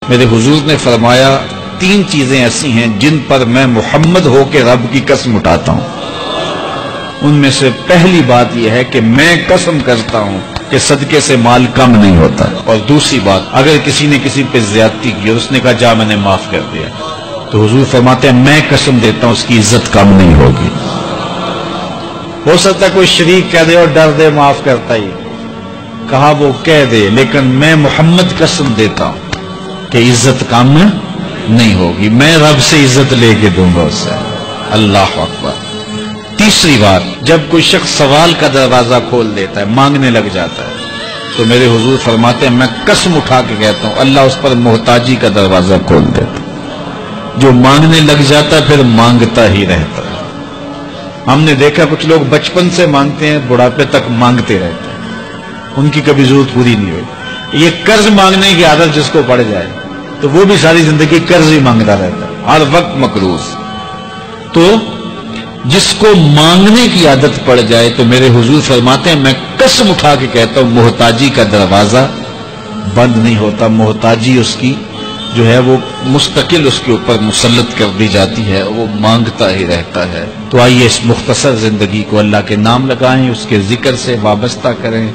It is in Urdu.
میرے حضور نے فرمایا 3 چیزیں ایسی ہیں جن پر میں محمد ہو کے رب کی قسم اٹھاتا ہوں۔ ان میں سے پہلی بات یہ ہے کہ میں قسم کرتا ہوں کہ صدقے سے مال کم نہیں ہوتا، اور دوسری بات، اگر کسی نے کسی پہ زیادتی کی اور اس نے کہا جا میں نے معاف کر دیا، تو حضور فرماتے ہیں میں قسم دیتا ہوں اس کی عزت کم نہیں ہوگی۔ ہو سکتا ہے کوئی شریک کہہ دے اور ڈر دے معاف کرتا ہی، کہا وہ کہہ دے، لیکن میں محمد قسم دیتا ہوں کہ عزت کم نہیں ہوگی، میں رب سے عزت لے کے دوں گا اس سے۔ اللہ اکبر۔ تیسری بات، جب کوئی شخص سوال کا دروازہ کھول دیتا ہے، مانگنے لگ جاتا ہے، تو میرے حضور فرماتے ہیں میں قسم اٹھا کے کہتا ہوں اللہ اس پر محتاجی کا دروازہ کھول دیتا ہے۔ جو مانگنے لگ جاتا ہے پھر مانگتا ہی رہتا ہے۔ ہم نے دیکھا کچھ لوگ بچپن سے مانگتے ہیں، بڑھاپے تک مانگتے رہتے ہیں، ان کی کبھی ضرورت پوری نہیں ہوئی۔ یہ قرض مانگنے کی عادت جس کو پڑ جائے تو وہ بھی ساری زندگی قرض ہی مانگتا رہتا ہے، ہر وقت مقروض۔ تو جس کو مانگنے کی عادت پڑ جائے تو میرے حضور فرماتے ہیں میں قسم اٹھا کے کہتا ہوں محتاجی کا دروازہ بند نہیں ہوتا، محتاجی اس کی جو ہے وہ مستقل اس کے اوپر مسلط کر دی جاتی ہے، وہ مانگتا ہی رہتا ہے۔ تو آئیے اس مختصر زندگی کو اللہ کے نام لگائیں، اس کے ذکر سے وابستہ کریں۔